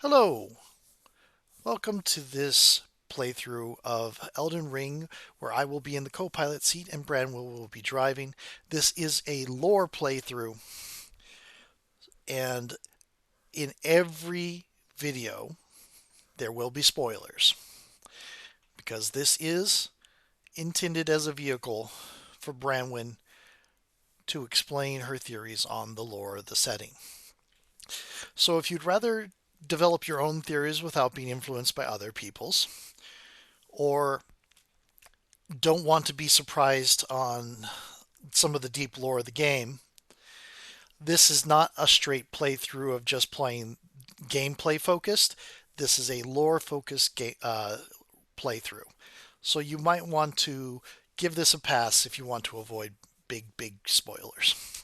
Hello, welcome to this playthrough of Elden Ring, where I will be in the co-pilot seat and Branwell will be driving. This is a lore playthrough, and in every video there will be spoilers, because this is intended as a vehicle for Branwyn to explain her theories on the lore of the setting. So if you'd rather develop your own theories without being influenced by other people's, or don't want to be surprised on some of the deep lore of the game, this is not a straight playthrough of just playing gameplay focused. This is a lore focused playthrough. So you might want to give this a pass if you want to avoid big spoilers.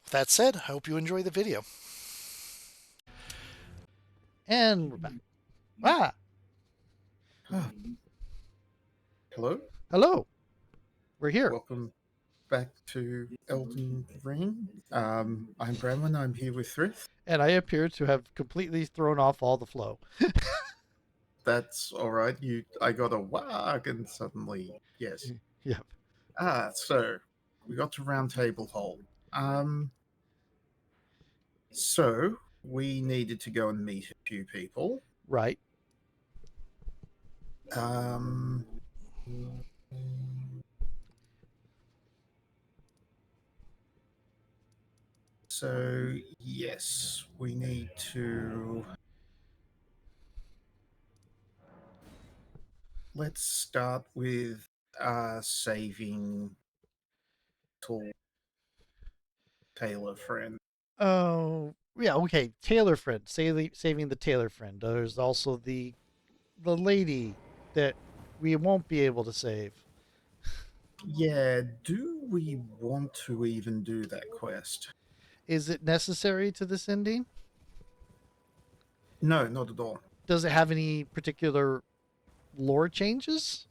With that said, I hope you enjoy the video. And we're back. Ah, Hello, hello. We're here. welcome back to Elden Ring. I'm Bramlin. I'm here with Thrith. And I appear to have completely thrown off all the flow. That's all right. I got a wag, and suddenly, yes. Yep. So we got to round table hole. Um, so we needed to go and meet a few people. Right. Um, so yes, we need to. Let's start with saving tall Taylor friend. Oh, yeah. Okay. Taylor friend. Saving the Taylor friend. There's also the lady that we won't be able to save. Yeah, do we want to even do that quest? Is it necessary to this ending? No, not at all. Does it have any particular lore changes?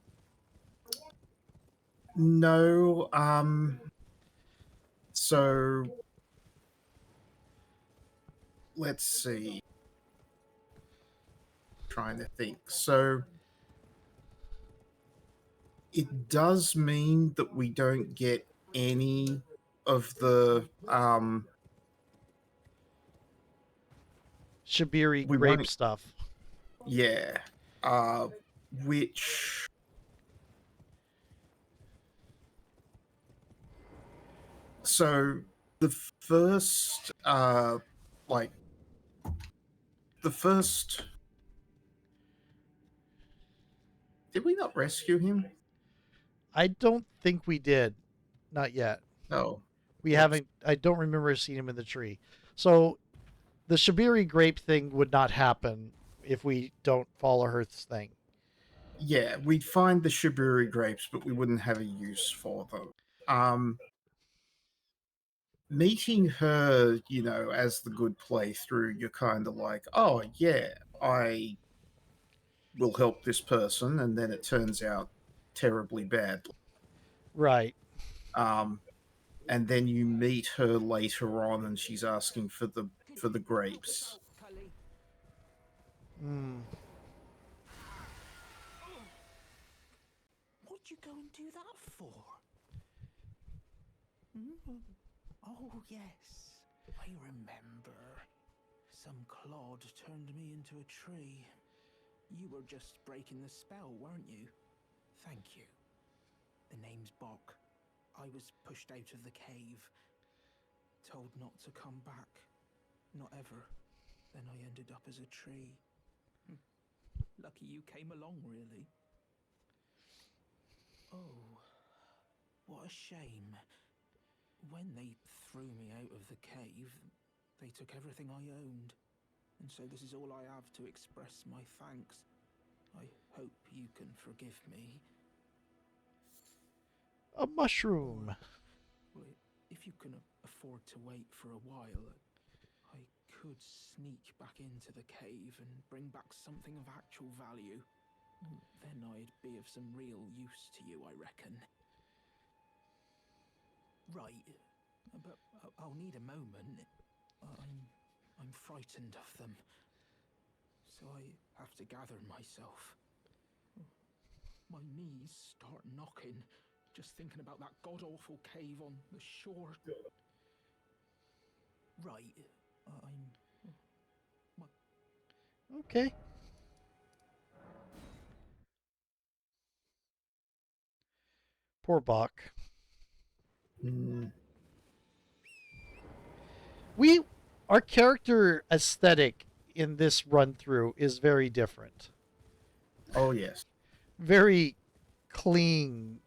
No, so let's see. Trying to think. So it does mean that we don't get any of the Shabiri we grape won't stuff. yeah. Uh which so the first like the first did we not rescue him? I don't think we did. Not yet. Oh, We whoops. haven't. I don't remember seeing him in the tree. So the Shabiri grape thing would not happen if we don't follow her thing. Yeah, we'd find the Shiburi grapes, but we wouldn't have a use for them. Um, Meeting her, as the good playthrough, you're kind of like, oh, yeah, I will help this person, and then it turns out terribly badly. Right. Um, and then you meet her later on, and she's asking for the grapes. Mm. What'd you go and do that for? Oh, yes, I remember. Some clod turned me into a tree. You were just breaking the spell, weren't you? Thank you. The name's Bok. I was pushed out of the cave, told not to come back. Not ever. Then I ended up as a tree. Lucky you came along, really. Oh, what a shame. When they threw me out of the cave, they took everything I owned. And so this is all I have to express my thanks. I hope you can forgive me. A mushroom. Well, if you can afford to wait for a while, I could sneak back into the cave and bring back something of actual value. Then I'd be of some real use to you, I reckon. Right, but I'll need a moment. I'm frightened of them. so I have to gather myself. My knees start knocking just thinking about that god-awful cave on the shore. Right, I'm... Okay. Poor Bach. Mm, Our character aesthetic in this run through is very different. oh yes. Very clean,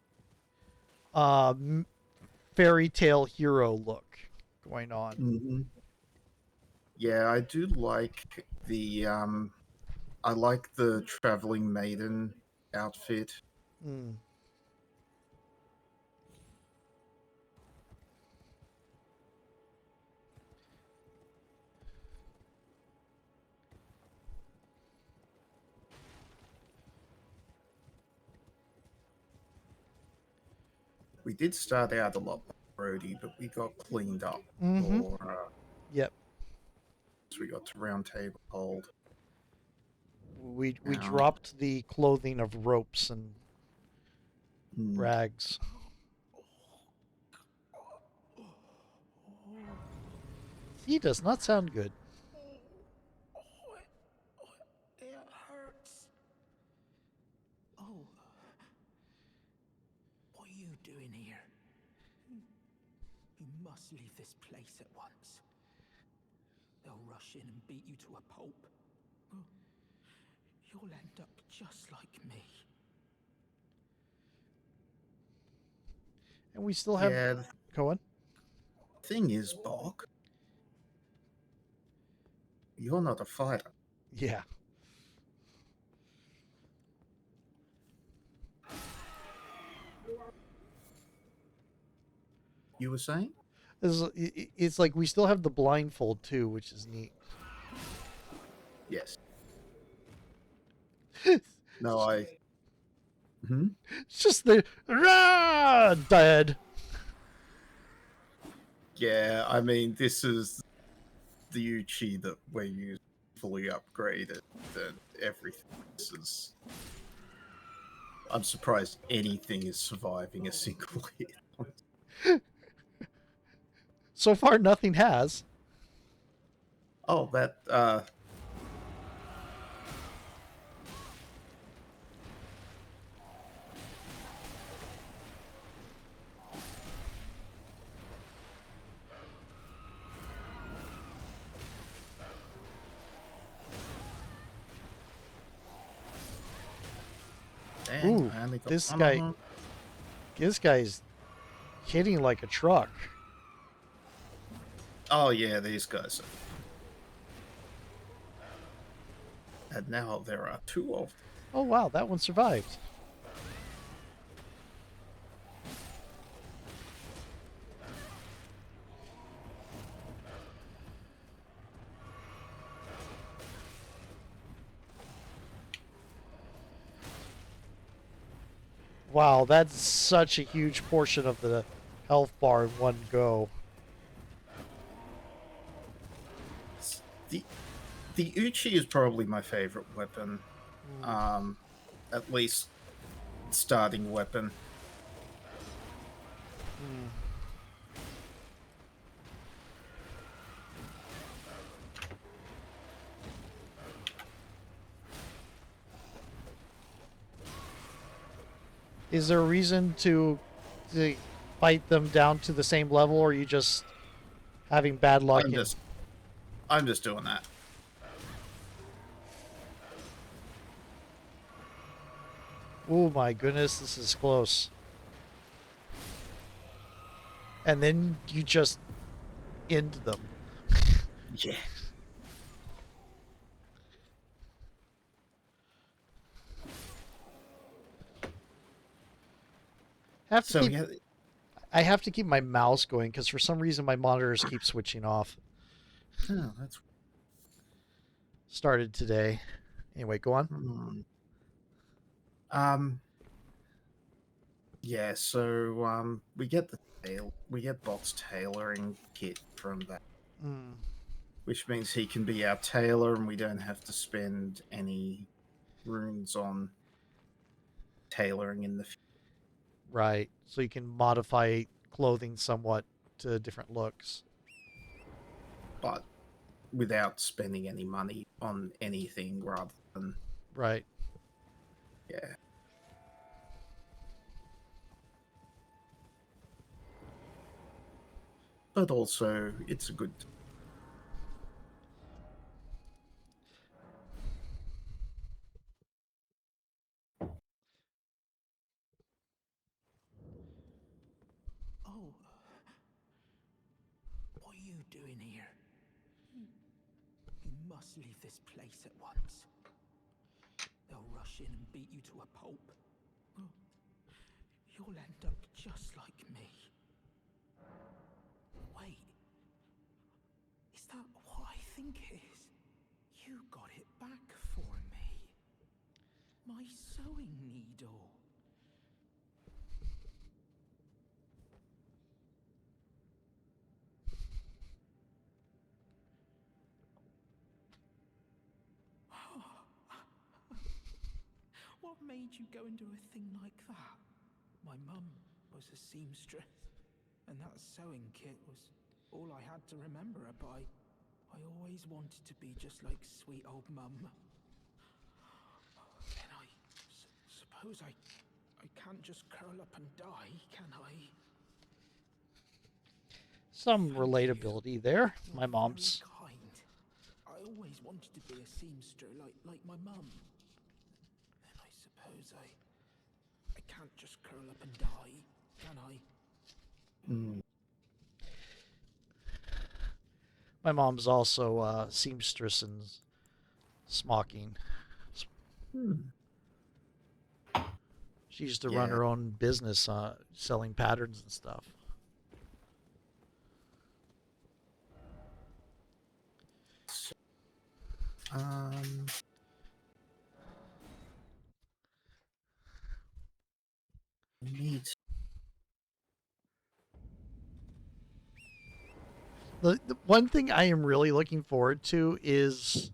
uh, fairy tale hero look going on. Hmm. Yeah, I do like the I like the traveling maiden outfit. Mm. We did start out a lot roady, but we got cleaned up. Mm-hmm. Or Yep. so we got to round table hold. We Now, dropped the clothing of ropes and mm, rags. He does not sound good. It hurts. Oh, what are you doing here? You must leave this place at once. They'll rush in and beat you to a pulp. You'll end up just like me. And we still have yeah, the Cohen. thing is, Bok, you're not a fighter. Yeah. You were saying? It's like we still have the blindfold too, which is neat. Yes. No, I. Hmm? It's just the dead. Yeah, I mean, this is the Uchi that we're using fully upgraded and everything. This is. I'm surprised anything is surviving a single hit. So far, nothing has. Oh, that dang, Ooh, I only got this one guy. on. This guy's hitting like a truck. Oh yeah, these guys. And now there are two of them. Oh wow, that one survived. Wow, that's such a huge portion of the health bar in one go. The the Uchi is probably my favorite weapon. Mm. At least starting weapon. Mm. Is there a reason to fight them down to the same level, or are you just having bad luck I'm in? just I'm just doing that. Oh my goodness, this is close. And then you just end them. Yeah. Have to So keep yeah, I have to keep my mouse going because for some reason my monitors keep switching off. oh, that's Started today. Anyway, go on. hmm. Um yeah, so we get the we get Bot's tailoring kit from that. Mm. which means he can be our tailor, and we don't have to spend any runes on tailoring in the future. Right. So you can modify clothing somewhat to different looks. But without spending any money on anything rather than, Right. yeah. But also, it's a good. Oh, what are you doing here? You must leave this place at once. They'll rush in and beat you to a pulp. Oh, you'll end up just like me. Wait, is that what I think it is? You got it back for me. My sewing needle. What made you go and do a thing like that? My mum was a seamstress, and that sewing kit was all I had to remember her by. I always wanted to be just like sweet old mum. Then suppose I can't just curl up and die, can I? Some Thank relatability there. You're My mom's. very kind. I always wanted to be a seamster like my mum. Then I suppose I can't just curl up and die, can I? Mm. My mom's also seamstress and smocking. Hmm. She used to run Yeah. her own business selling patterns and stuff. Um. Neat. The one thing I am really looking forward to is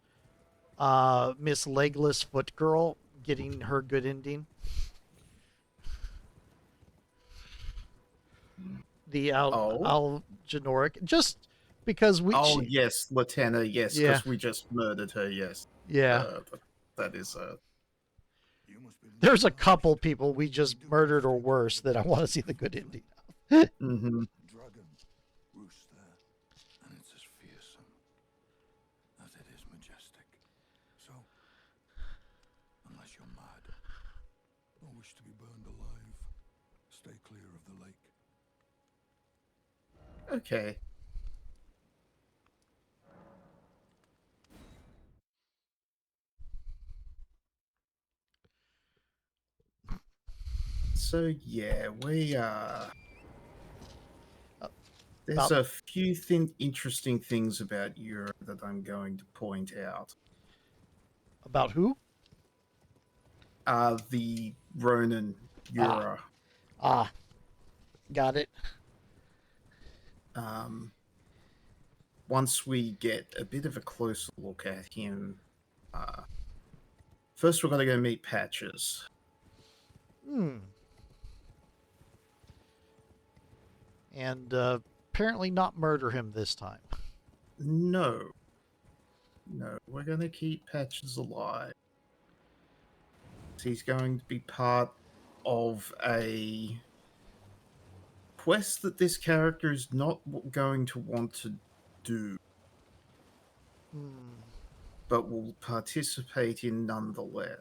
Miss Legless Foot Girl getting her good ending. The Oh. Algenoric, just because Oh yes, Latenna. Yes, yeah, because we just murdered her. Yes. yeah. That is There's a couple people we just murdered or worse that I want to see the good ending. Mm-hmm. Dragon roosts there, and it's as fearsome as it is majestic. So, unless you're mad or wish to be burned alive, stay clear of the lake. Okay. So yeah, we there's About a few interesting things about Europe that I'm going to point out. about who? The Ronin Ah, Yura. ah, got it. Um, once we get a bit of a closer look at him, first we're going to go meet Patches. Hmm. And apparently not murder him this time. No, we're going to keep Patches alive. He's going to be part of a quest that this character is not going to want to do, Hmm. but will participate in nonetheless.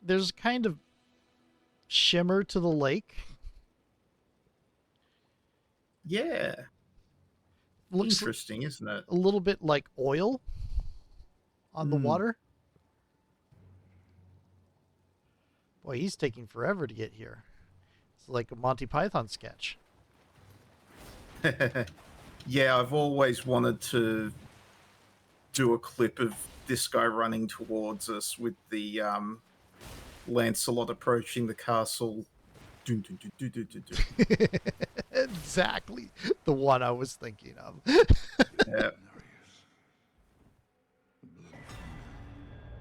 There's kind of shimmer to the lake. Yeah, Looks interesting, isn't it? a little bit like oil on the Mm. water. Boy, he's taking forever to get here. It's like a Monty Python sketch. Yeah, I've always wanted to do a clip of this guy running towards us with the Lancelot approaching the castle. Dun, dun, dun, dun, dun, dun, dun. Exactly the one I was thinking of. Yeah. There he is. The bloody finger.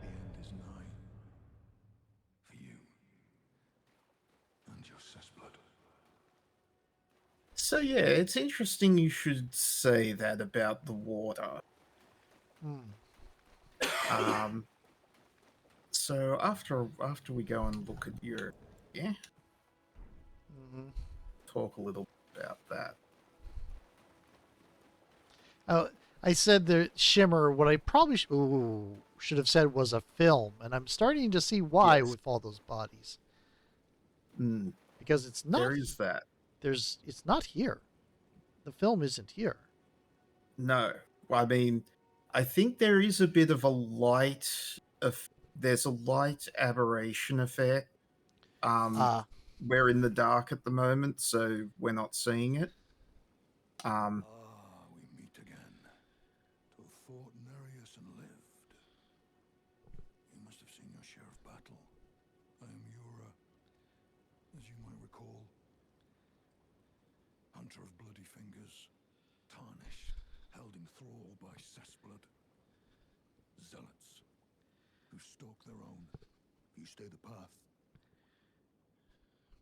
The end is nigh. For you. And your cessblood. So yeah, it's interesting you should say that about the water. Um, so after we go and look at your talk a little bit about that. Oh, I said the Shimmer. What I probably should have said was a film, and I'm starting to see why Yes. with all those bodies. Mm, Because it's not. there is that. It's not here. The film isn't here. No, I mean, I think there is a bit of a light. There's a light aberration effect. Ah, We're in the dark at the moment, so we're not seeing it. We meet again. To have fought Nereus and lived. You must have seen your share of battle. I am Yura, as you might recall. Hunter of bloody fingers, tarnished, held in thrall by cessblood. Zealots, who stalk their own. You stay the path.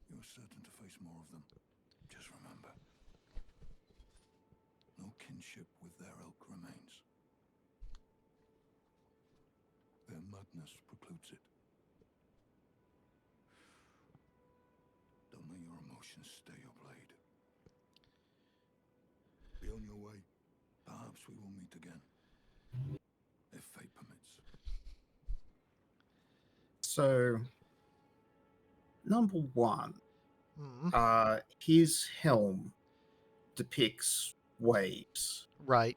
You are certain to face more of them. Just remember, no kinship with their ilk remains. Their madness precludes it. Don't let your emotions stay your blade. Be on your way. Perhaps we will meet again. If fate permits. So, number one, mm, his helm depicts waves. right.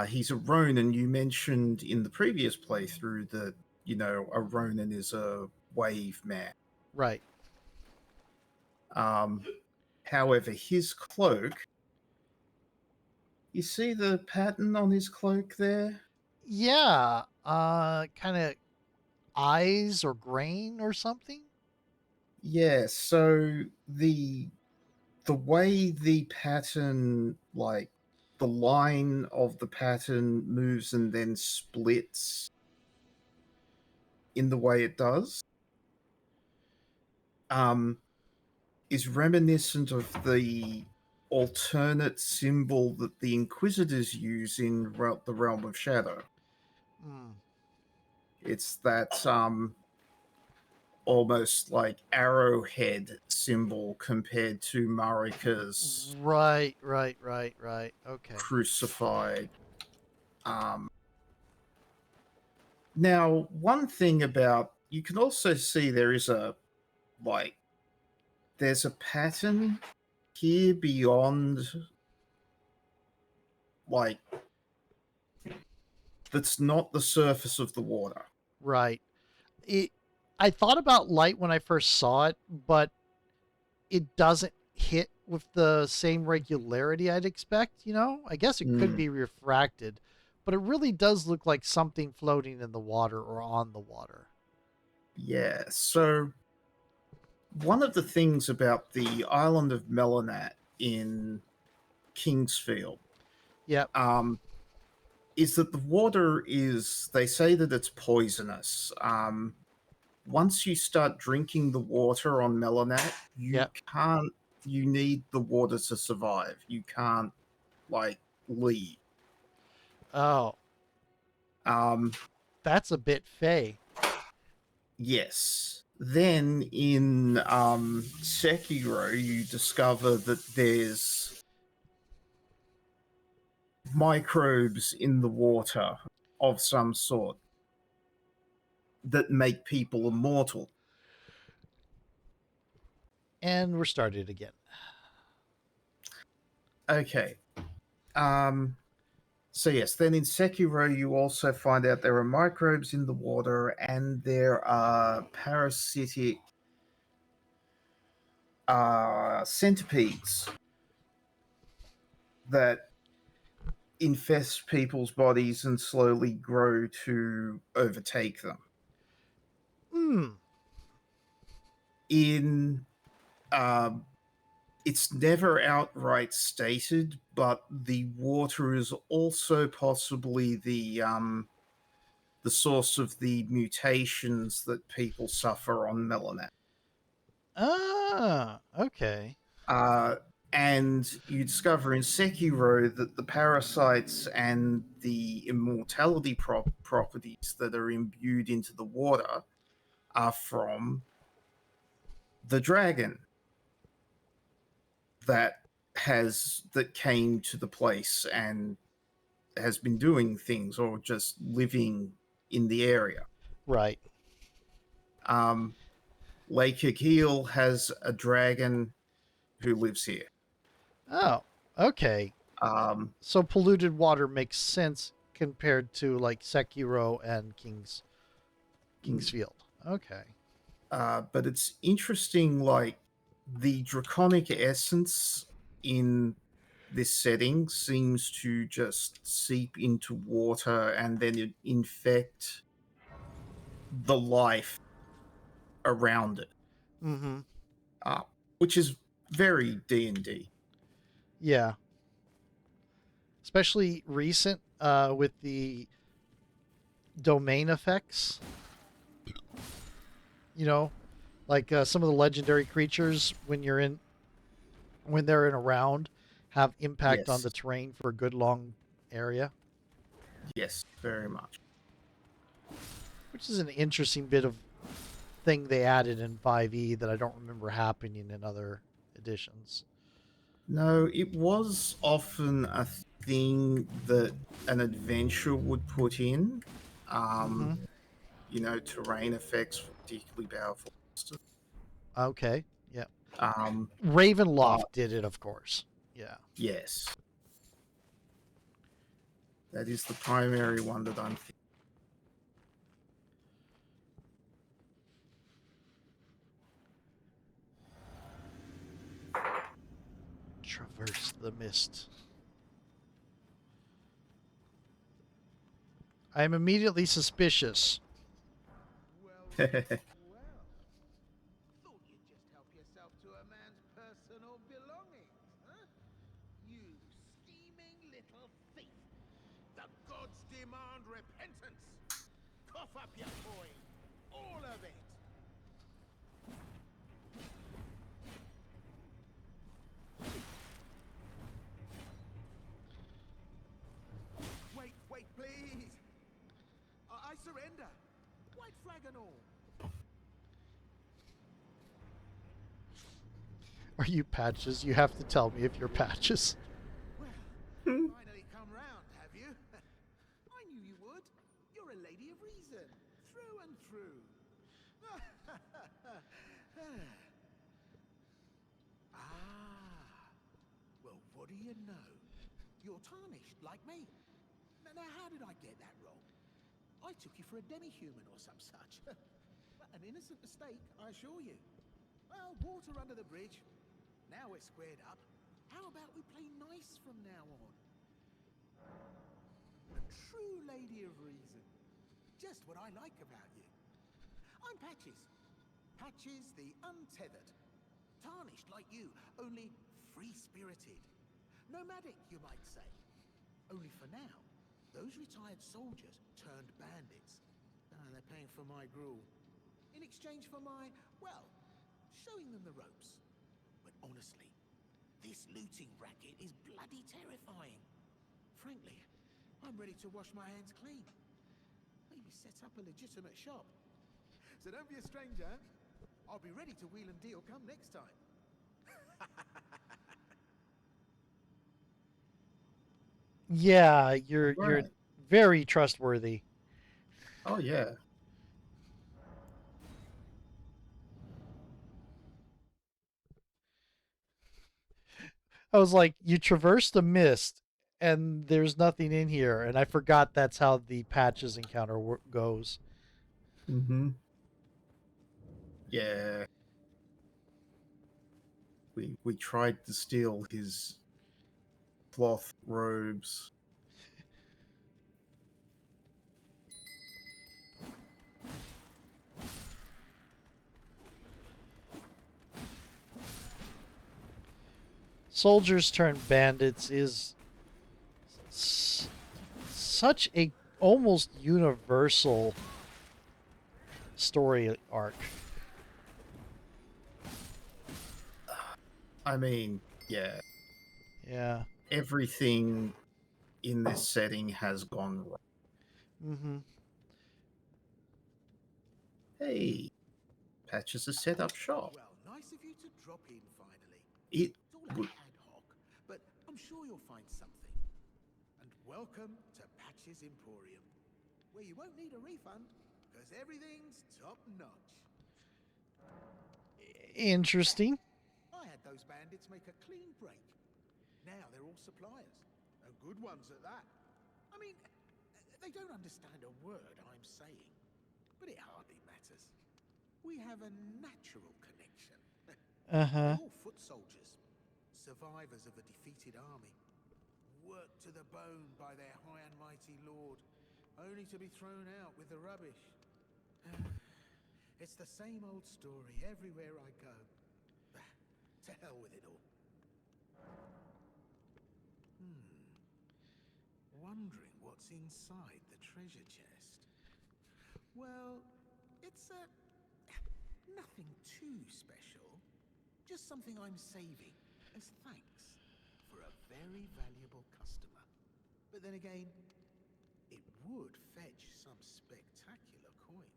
He's a Ronin. You mentioned in the previous playthrough that, a Ronin is a wave man. Right. However, his cloak, you see the pattern on his cloak there? Yeah. Kind of eyes or grain or something. Yeah, so the way the pattern, like the line of the pattern moves and then splits in the way it does, is reminiscent of the alternate symbol that the Inquisitors use in the Realm of Shadow. Mm, It's that almost like arrowhead symbol compared to Marika's right. Okay. crucified. Now, one thing about, you can also see there's a pattern here beyond, like, that's not the surface of the water. Right. I thought about light when I first saw it, but it doesn't hit with the same regularity I'd expect, I guess it could be refracted, but it really does look like something floating in the water or on the water. Yeah, so one of the things about the island of Melanat in Kingsfield, Yep. is that the water they say that it's poisonous. Once you start drinking the water on Melanat, Yep. you need the water to survive. You can't, leave. Oh, that's a bit fey. Yes. Then in Sekiro, you discover that there's microbes in the water of some sort that make people immortal. And we're started again. Okay. So yes, then in Sekiro you also find out there are microbes in the water and there are parasitic centipedes that infest people's bodies and slowly grow to overtake them. in it's never outright stated, but the water is also possibly the source of the mutations that people suffer on Melanet. Ah, okay. Uh, and you discover in Sekiro that the parasites and the immortality properties that are imbued into the water are from the dragon that came to the place and has been doing things or just living in the area. Right. Um, Lake Hikeel has a dragon who lives here. Oh, okay. Um, So polluted water makes sense compared to like Sekiro and Kingsfield. Okay. but it's interesting, like the draconic essence in this setting seems to just seep into water and then infect the life around it, Mm-hmm. uh, which is very D&D. Yeah. Especially recent with the domain effects. You know, like some of the legendary creatures when they're in a round have impact on Yes, the terrain for a good long area, yes, very much. which is an interesting bit of thing they added in 5e that I don't remember happening in other editions. No, it was often a thing that an adventure would put in. Mm-hmm. Um, terrain effects were particularly powerful. Okay. Yeah. Um, Ravenloft but did it, of course. Yeah. yes, that is the primary one that I'm thinking. Traverse the mist. I am immediately suspicious. Well, well, well. Thought you'd just help yourself to a man's personal belongings, huh? You scheming little thief. The gods demand repentance. Cough up your coin. All of it. Wait, please. I surrender. White flag and all. Are you Patches? You have to tell me if you're Patches. Well, finally come round, have you? I knew you would. You're a lady of reason, through and through. Ah, well, what do you know? You're tarnished, like me. Now, how did I get that wrong? I took you for a demi-human or some such. An innocent mistake, I assure you. Well, water under the bridge. Now we're squared up. How about we play nice from now on? A true lady of reason. Just what I like about you. I'm Patches. Patches the untethered. Tarnished like you, only free-spirited. Nomadic, you might say. Only for now, those retired soldiers turned bandits. They're paying for my gruel. In exchange for my, well, showing them the ropes. But honestly, this looting racket is bloody terrifying. Frankly, I'm ready to wash my hands clean. Maybe set up a legitimate shop. So don't be a stranger. I'll be ready to wheel and deal come next time. Yeah, you're Right. very trustworthy. Oh yeah. I was like, you traverse the mist, and there's nothing in here, and I forgot that's how the Patches encounter goes. Mm-hmm. Yeah. We tried to steal his cloth robes. soldiers turned bandits is such a almost universal story arc. I mean, yeah, Yeah. everything in this setting has gone wrong. Mm-hmm. Hey, Patches has set up shop. Well, nice of you to drop in finally. It It's all a would. bit ad hoc, but I'm sure you'll find something. And welcome to Patch's Emporium, where you won't need a refund, because everything's top notch. Interesting. I had those bandits make a clean break. Now they're all suppliers, and good ones at that. I mean, they don't understand a word I'm saying, but it hardly matters. We have a natural connection. Uh-huh. They're all foot soldiers, survivors of a defeated army, worked to the bone by their high and mighty lord, only to be thrown out with the rubbish. It's the same old story everywhere I go. To hell with it all. Wondering what's inside the treasure chest. Well, it's nothing too special. Just something I'm saving as thanks for a very valuable customer. But then again, it would fetch some spectacular coin.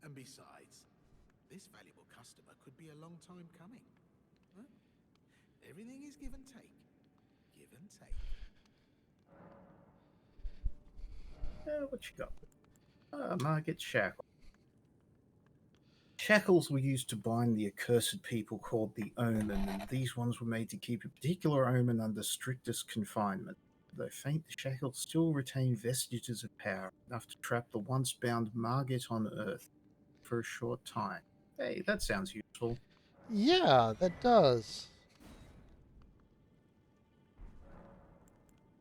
And besides, this valuable customer could be a long time coming. Huh? Everything is give and take. Give and take. What you got? Market shackle. Shackles were used to bind the accursed people called the Omen, and these ones were made to keep a particular omen under strictest confinement. Though faint, the shackles still retain vestiges of power, enough to trap the once bound Margit on Earth for a short time. Hey, that sounds useful. Yeah, that does.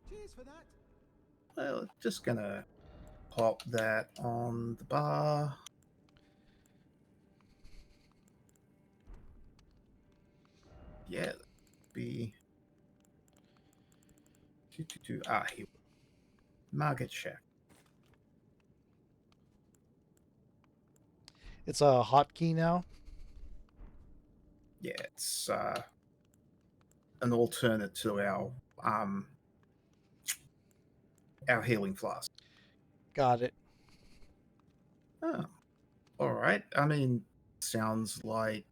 Cheers for that. Well, just gonna pop that on the bar. Yeah, that'd be. Here. Margit Shack. It's a hotkey now. Yeah, it's an alternate to um our healing flask. Got it. Oh, all right. I mean, sounds like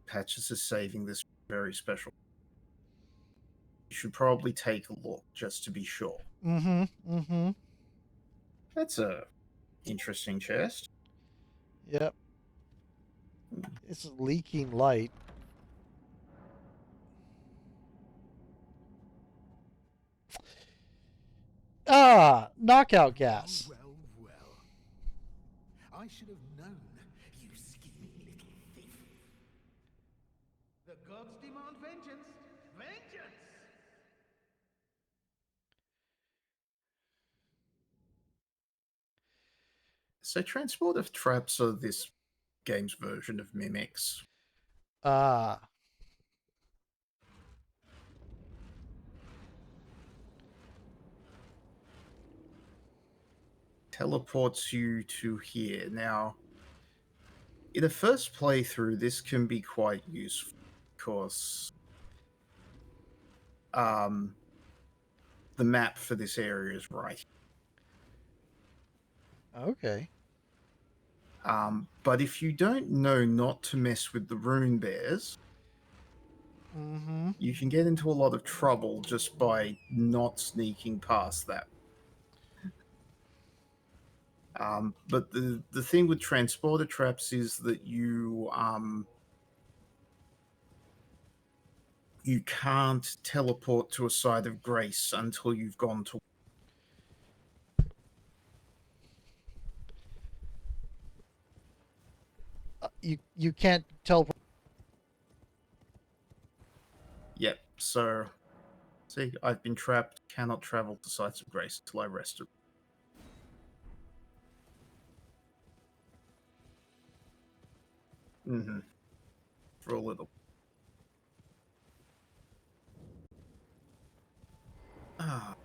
Patches is saving this very special. You should probably take a look just to be sure. Mm-hmm. Mm-hmm. That's a interesting chest. Yep. It's leaking light. Ah, knockout gas. Well, well. I should have known, you scheming little thief. The gods demand vengeance. Vengeance! So, transportive traps are this game's version of mimics. Ah. Teleports you to here. Now, in a first playthrough, this can be quite useful because the map for this area is right. Okay. But if you don't know not to mess with the rune bears, Mm-hmm. you can get into a lot of trouble just by not sneaking past that. But the thing with transporter traps is that you can't teleport to a site of grace until you've gone to. You can't teleport. Yep. So, see, I've been trapped. Cannot travel to sites of grace until I rest. Mm-hmm. For a little. Ah.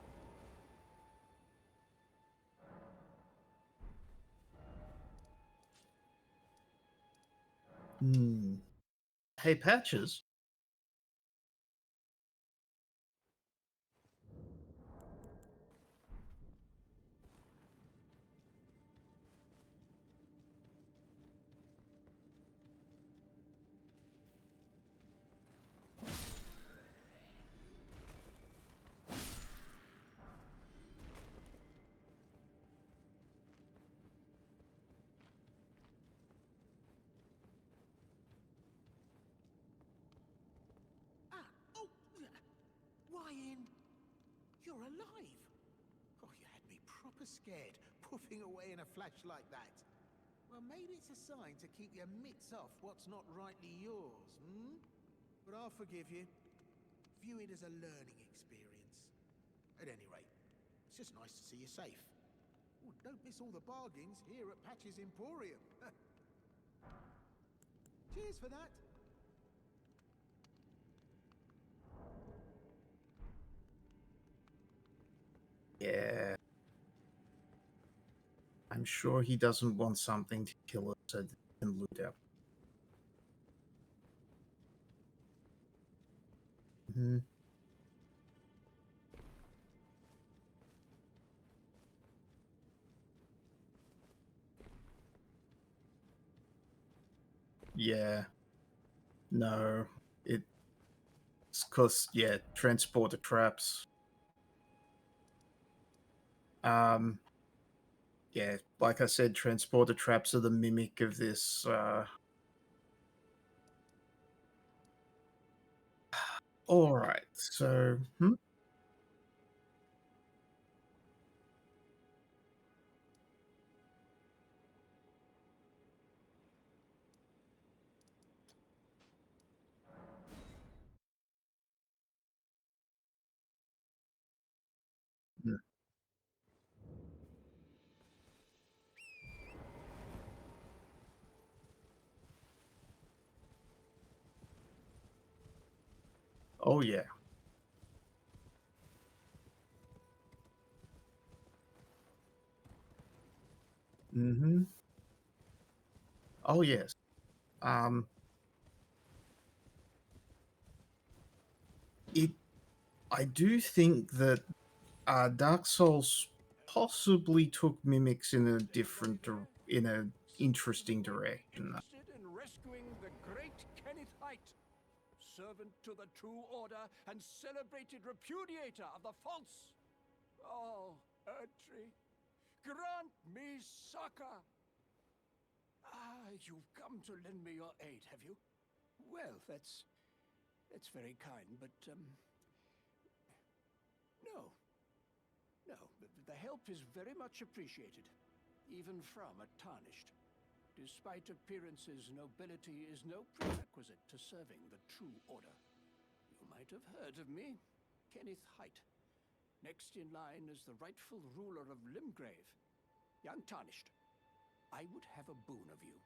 Hmm. Hey, Patches. Oh, Ryan, you're alive. Oh, you had me proper scared, puffing away in a flash like that. Well, maybe it's a sign to keep your mitts off what's not rightly yours, hmm? But I'll forgive you. View it as a learning experience. At any rate, it's just nice to see you safe. Oh, don't miss all the bargains here at Patch's Emporium. Cheers for that. Yeah. I'm sure he doesn't want something to kill us so that he can loot out. Hmm. Yeah. No. It's because, yeah, transporter traps. Um, yeah, like I said, transporter traps are the mimic of this. All right, so hmm. Oh yeah, mm-hmm. Oh yes. Um, it. I do think that Dark Souls possibly took mimics in a in a interesting direction. Interested in rescuing the great Kenneth Height, servant to the true order and celebrated repudiator of the false. Oh, Erdtree, grant me succor. You've come to lend me your aid, have you? Well, that's very kind, but no, no. The help is very much appreciated, even from a tarnished. Despite appearances, nobility is no prerequisite to serving the true order. You might have heard of me, Kenneth Height. Next in line is the rightful ruler of Limgrave, young Tarnished. I would have a boon of you.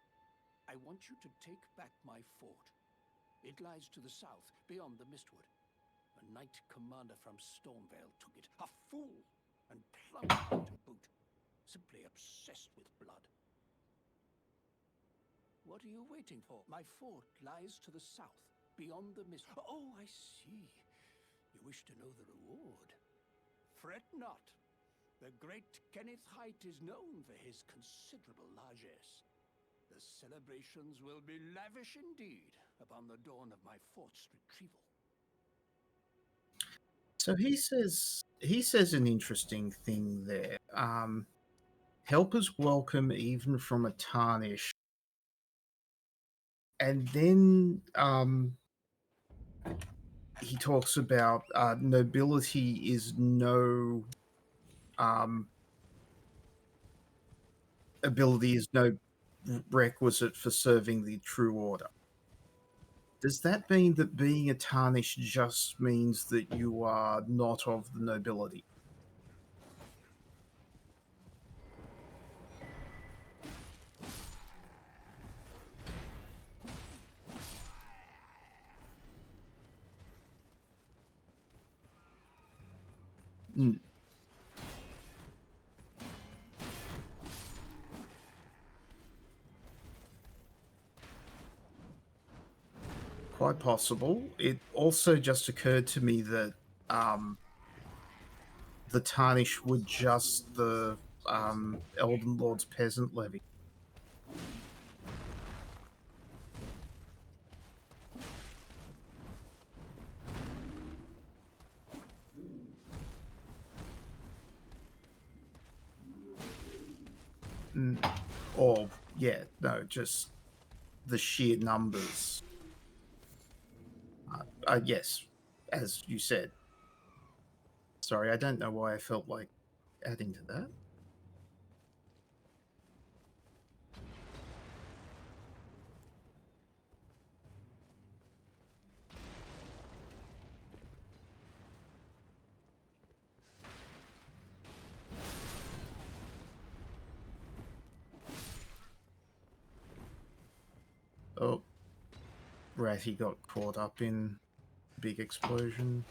I want you to take back my fort. It lies to the south, beyond the Mistwood. A knight commander from Stormvale took it. A fool! And plundered to boot. Simply obsessed with blood. What are you waiting for? My fort lies to the south, beyond the mist. Oh, I see. You wish to know the reward. Fret not. The great Kenneth Height is known for his considerable largesse. The celebrations will be lavish indeed upon the dawn of my fort's retrieval. So he says an interesting thing there. Help is welcome even from a tarnish, and then he talks about nobility is no um, ability is no requisite for serving the true order. Does that mean that being a tarnish just means that you are not of the nobility? Mm. Quite possible. It also just occurred to me that the tarnish would just the Elden Lord's peasant levy. Or, yeah, no, just the sheer numbers. Yes, as you said. Sorry, I don't know why I felt like adding to that. Oh, Ratty got caught up in big explosion.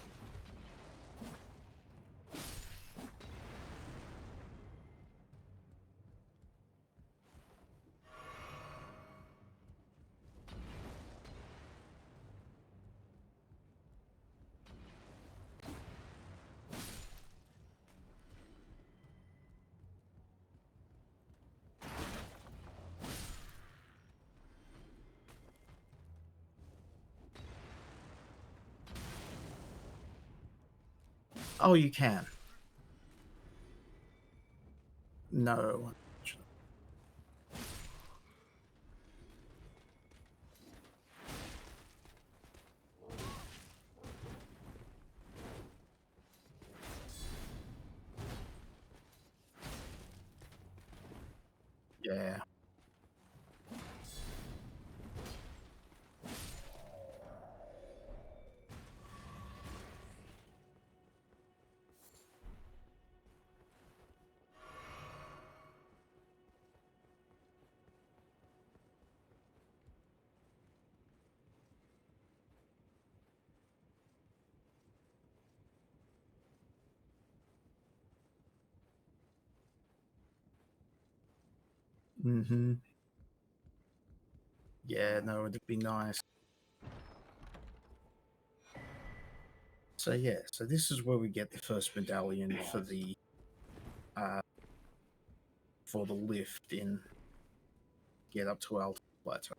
Oh, you can. No. Yeah. Mm-hmm. Yeah, no, it'd be nice. So yeah, so this is where we get the first medallion uh for the lift in get up to Alta Plateau.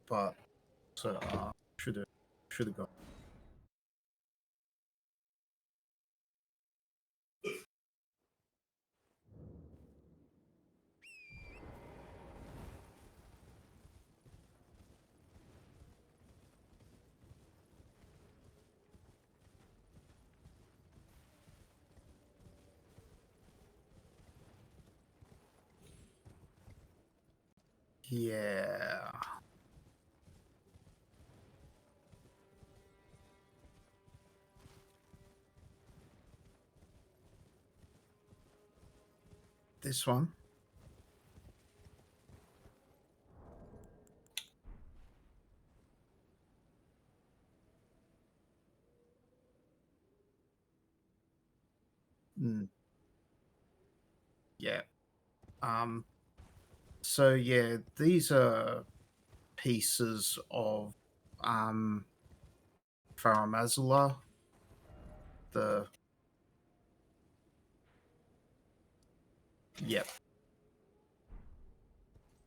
But so should have got. Yeah. This one. Mm, yeah. Um so yeah, these are pieces of Faramazula, the yep.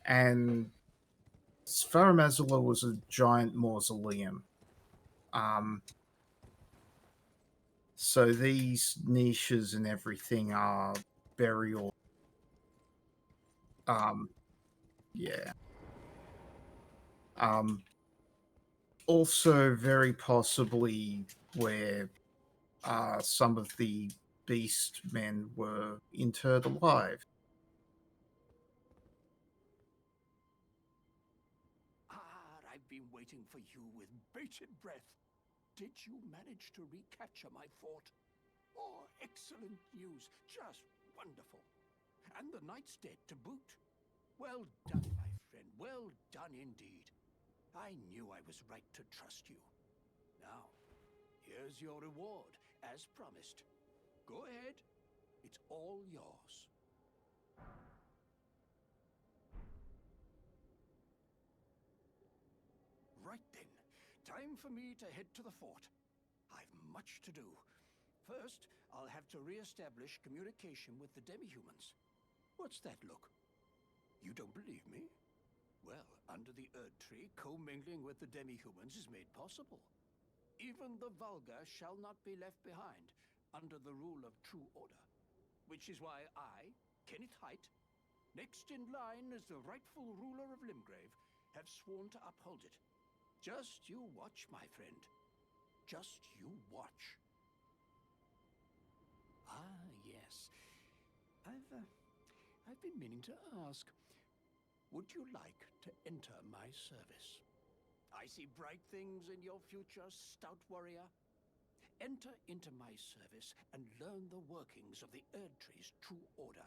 And Faramazula was a giant mausoleum. Um so these niches and everything are burial. Um yeah. Um Also very possibly where some of the beast men were interred alive. I've been waiting for you with bated breath. Did you manage to recapture my fort? Oh, excellent news. Just wonderful. And the knight's dead to boot. Well done, my friend. Well done indeed. I knew I was right to trust you. Now, Here's your reward, as promised. Go ahead. It's all yours. Right then. Time for me to head to the fort. I've much to do. First, I'll have to re-establish communication with the demi-humans. What's that look? You don't believe me? Well, under the Erd Tree, commingling with the demi-humans is made possible. Even the vulgar shall not be left behind, under the rule of true order. Which is why I, Kenneth Height, next in line as the rightful ruler of Limgrave, have sworn to uphold it. Just you watch, my friend. Just you watch. Ah, yes. I've been meaning to ask. Would you like to enter my service? I see bright things in your future, stout warrior. Enter into my service and learn the workings of the Erd Tree's true order.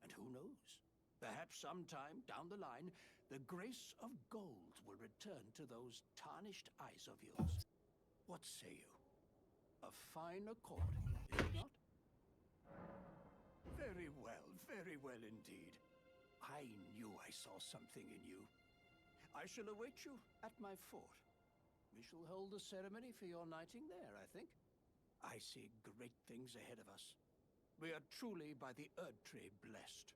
And who knows? Perhaps sometime down the line, the grace of gold will return to those tarnished eyes of yours. What say you? A fine accord, is it not? Very well indeed. I knew I saw something in you. I shall await you at my fort. We shall hold a ceremony for your knighting there, I think. I see great things ahead of us. We are truly by the Erd Tree blessed.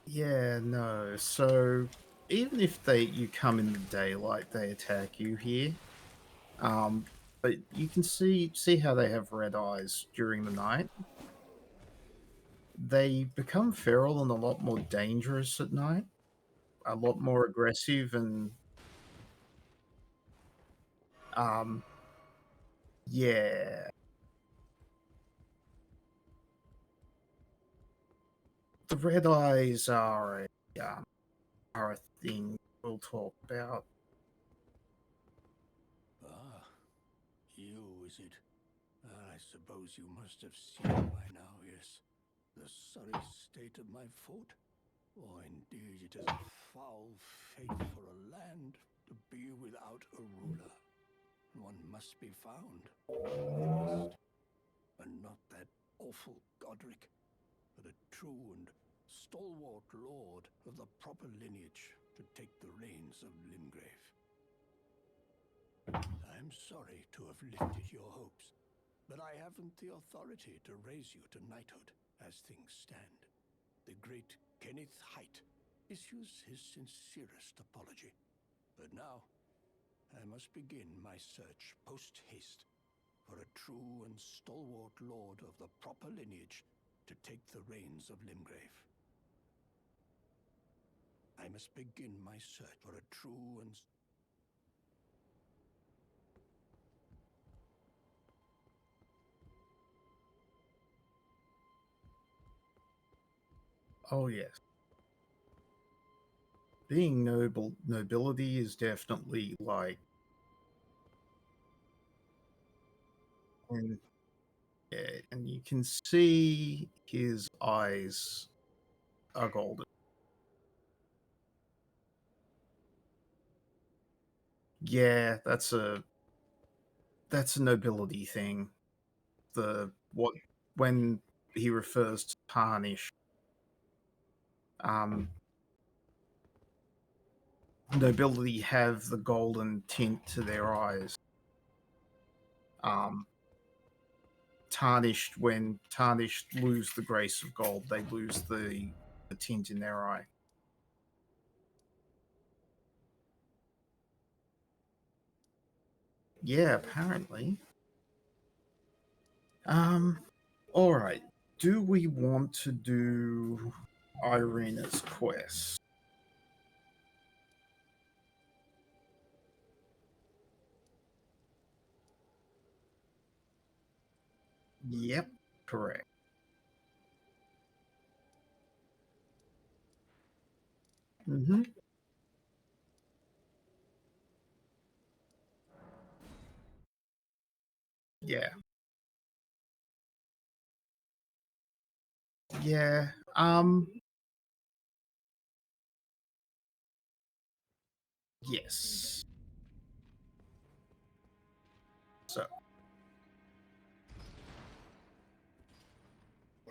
Yeah, no. So even if you come in the daylight, they attack you here. But you can see how they have red eyes during the night. They become feral and a lot more dangerous at night. A lot more aggressive and yeah. The red eyes are a thing we'll talk about. Ah, you, is it? I suppose you must have seen by now, yes. The sorry state of my fort. Oh, indeed, it is a foul fate for a land to be without a ruler. One must be found. One must. And not that awful Godric, but a true and stalwart lord of the proper lineage to take the reins of Limgrave. I'm sorry to have lifted your hopes, but I haven't the authority to raise you to knighthood as things stand. The great Kenneth Height issues his sincerest apology. But now, I must begin my search post-haste for a true and stalwart lord of the proper lineage to take the reins of Limgrave. I must begin my search for a true and... Oh yes. Being nobility is definitely like and yeah, and you can see his eyes are golden. Yeah, that's a nobility thing. The what when he refers to tarnish, um, nobility have the golden tint to their eyes. Tarnished, when tarnished lose the grace of gold, they lose the tint in their eye. Yeah, apparently. All right. Do we want to do Irina's quest? Yep, correct. Mm-hmm. Yeah. Yeah. Yes. So,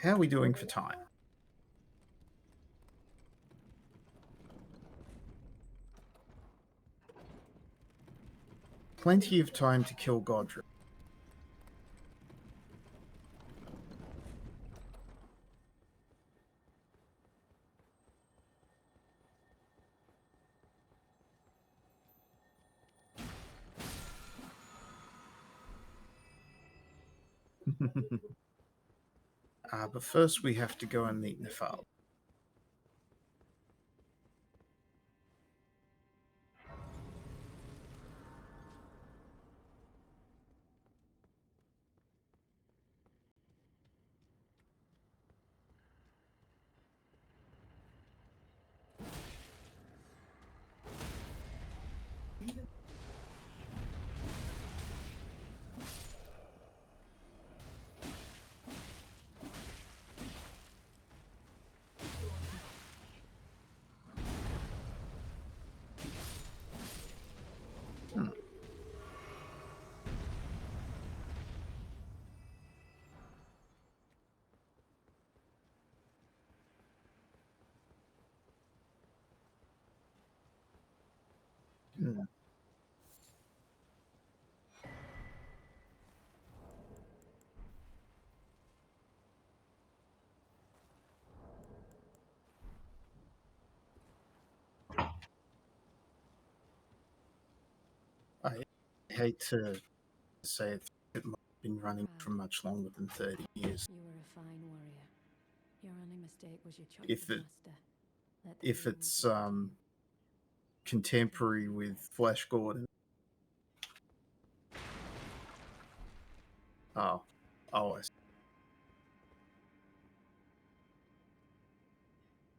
how are we doing for time? Plenty of time to kill Godric. But first we have to go and meet Nefal. Hmm. I hate to say it might have been running for much longer than 30 years. You were a fine warrior. Your only mistake was your choice If of it master. Let the if healing it's be told. contemporary with Flash Gordon. Oh. Oh, I see.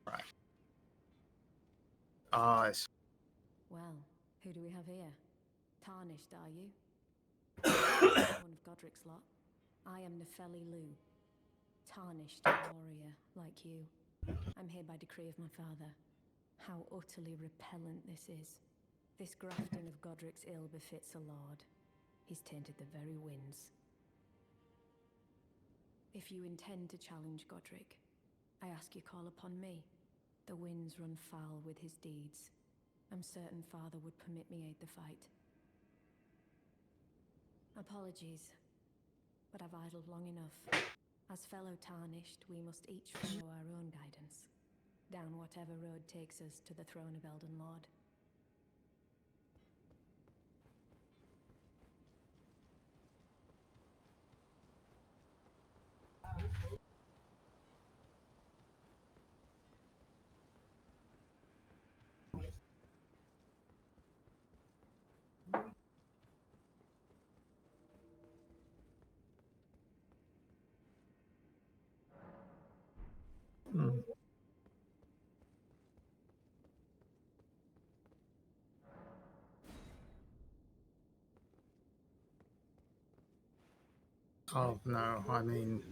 Right. Oh, I see. Well, who do we have here? Tarnished, are you? One of Godric's lot. I am Nefeli Lu. Tarnished warrior, like you. I'm here by decree of my father. How utterly repellent this is. This grafting of Godric's ill befits a lord. He's tainted the very winds. If you intend to challenge Godric, I ask you call upon me. The winds run foul with his deeds. I'm certain father would permit me aid the fight. Apologies, but I've idled long enough. As fellow tarnished, we must each follow our own guidance, down whatever road takes us to the throne of Elden Lord. Hmm. Oh no, I mean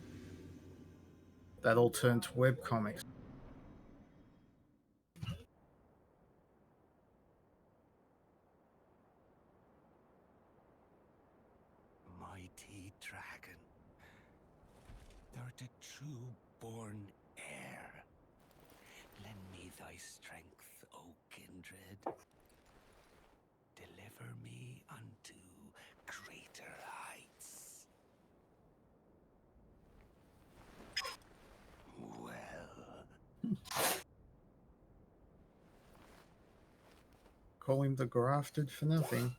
that all turned to webcomics. Mighty dragon, thou'rt a true born heir. Lend me thy strength, O kindred. deliver me unto greater heights. Well, Call him the grafted for nothing.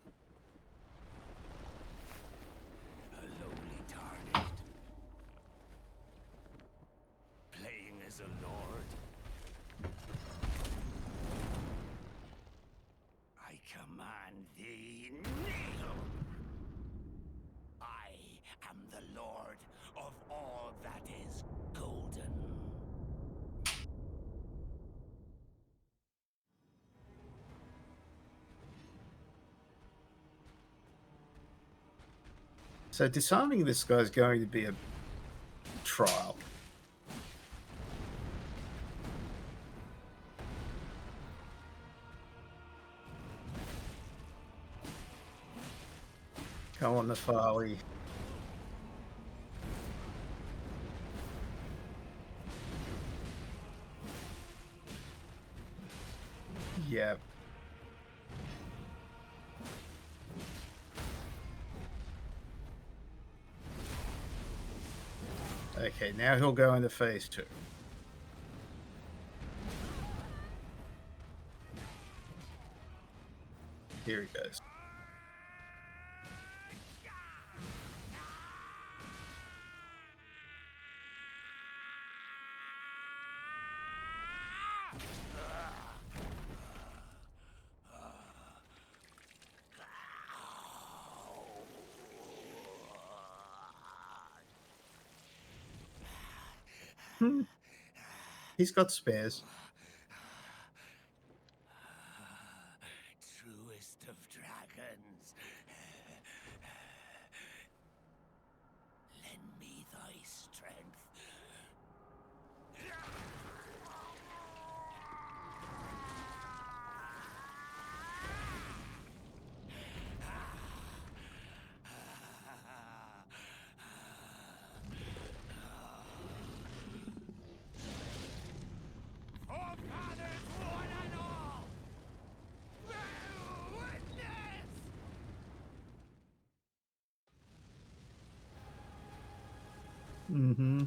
a lowly tarnished, playing as a lord. I command thee, kneel! I am the lord of all that is golden. So disarming this guy is going to be a trial. Come on, Nefali. Yep. Okay, now he'll go into phase 2. Here he goes. He's got spares. Truest of dragons, lend me thy strength. Forefathers, one and all, bear witness! Mm-hmm.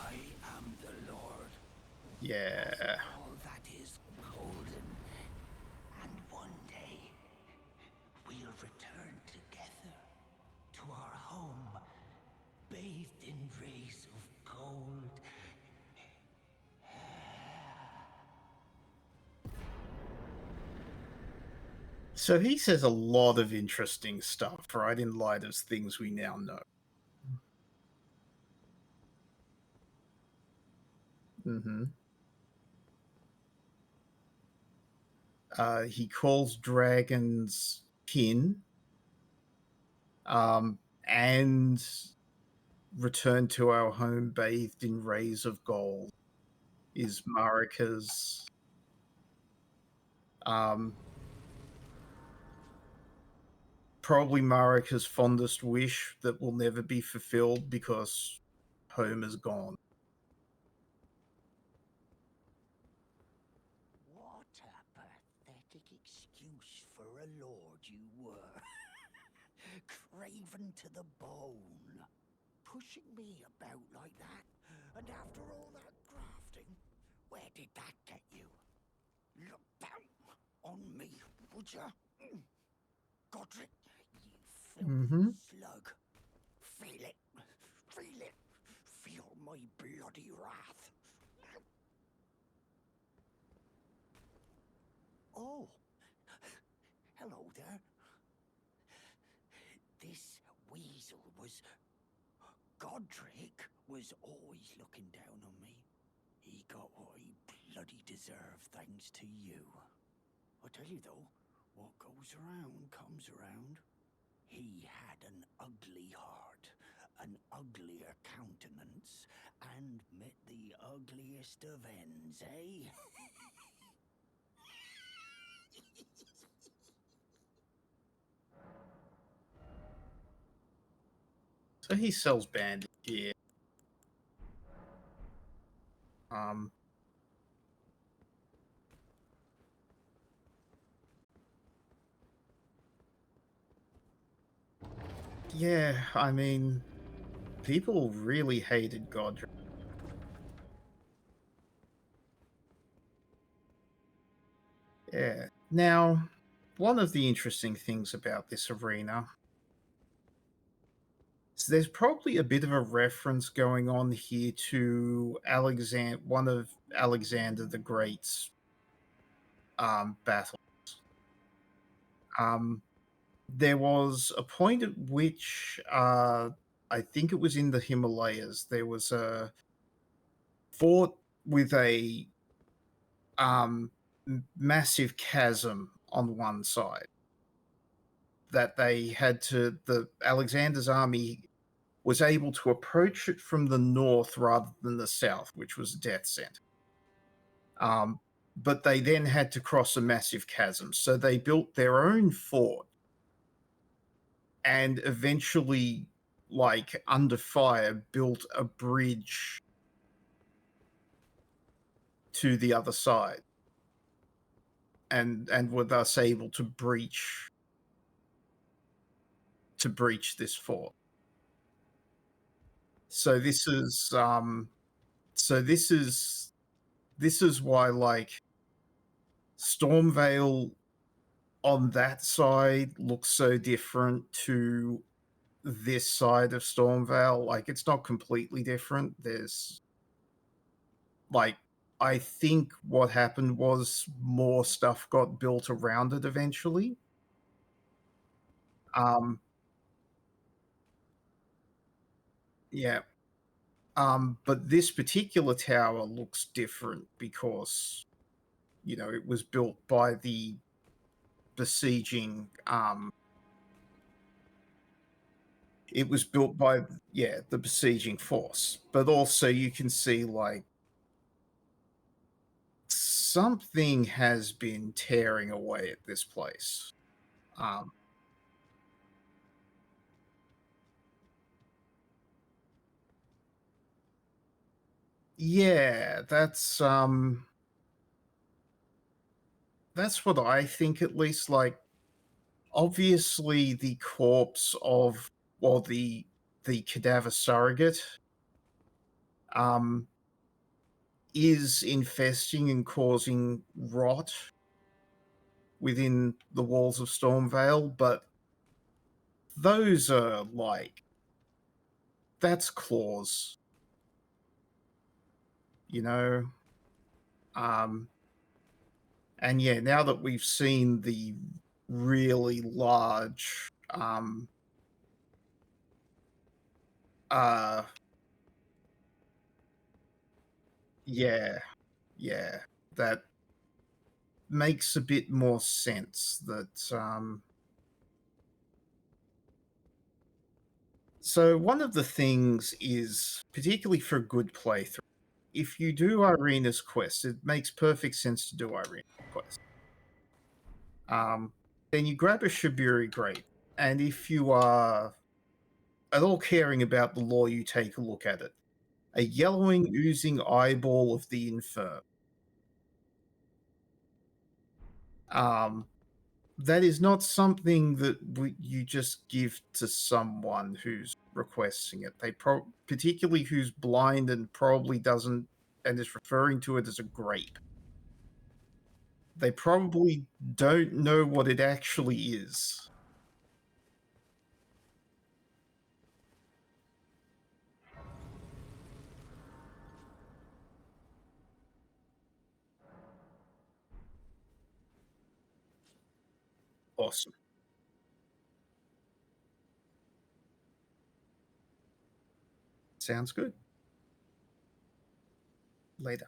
I am the Lord Yeah. of all that is golden, and one day we'll return together to our home, bathed in rays of gold. So he says a lot of interesting stuff, right, in light of things we now know. Mm-hmm. He calls dragons kin, and return to our home bathed in rays of gold is Marika's probably Marika's fondest wish that will never be fulfilled because home is gone. What a pathetic excuse for a lord you were. Craven to the bone. Pushing me about like that, and after all that grafting, where did that get you? Look down on me, would ya? Godric, you filthy slug. Feel it. Feel it. Feel my bloody wrath. Oh. Hello there. This weasel was... Godric was always looking down on me. He got what he bloody deserved thanks to you. I tell you though, what goes around comes around. He had an ugly heart, an uglier countenance, and met the ugliest of ends, eh? So he sells bandage gear. Yeah, I mean, people really hated Godric. Yeah. Now, one of the interesting things about this arena is there's probably a bit of a reference going on here to one of Alexander the Great's battles. There was a point at which I think it was in the Himalayas. There was a fort with a massive chasm on one side that the Alexander's army was able to approach it from the north rather than the south, which was a death sentence. But they then had to cross a massive chasm, so they built their own fort, and eventually, like under fire, built a bridge to the other side, and were thus able to breach this fort. So this is why, like, Stormvale on that side looks so different to this side of Stormvale. Like, it's not completely different. There's, like, I think what happened was more stuff got built around it eventually. Yeah. But this particular tower looks different because, you know, it was built by the besieging the besieging force. But also you can see, like, something has been tearing away at this place. Yeah, that's what I think, at least. Like, obviously the corpse of, or the cadaver surrogate is infesting and causing rot within the walls of Stormvale, but those are, like, that's claws, you know. And yeah, now that we've seen the really large yeah, that makes a bit more sense. That so one of the things is, particularly for a good playthrough, if you do Irina's quest, it makes perfect sense to do Irina's quest. Then you grab a Shiburi Grape, and if you are at all caring about the lore, you take a look at it. A yellowing, oozing eyeball of the infirm. That is not something that you just give to someone who's requesting it. They particularly who's blind and probably doesn't, and is referring to it as a grape. They probably don't know what it actually is. Awesome. Sounds good. Later.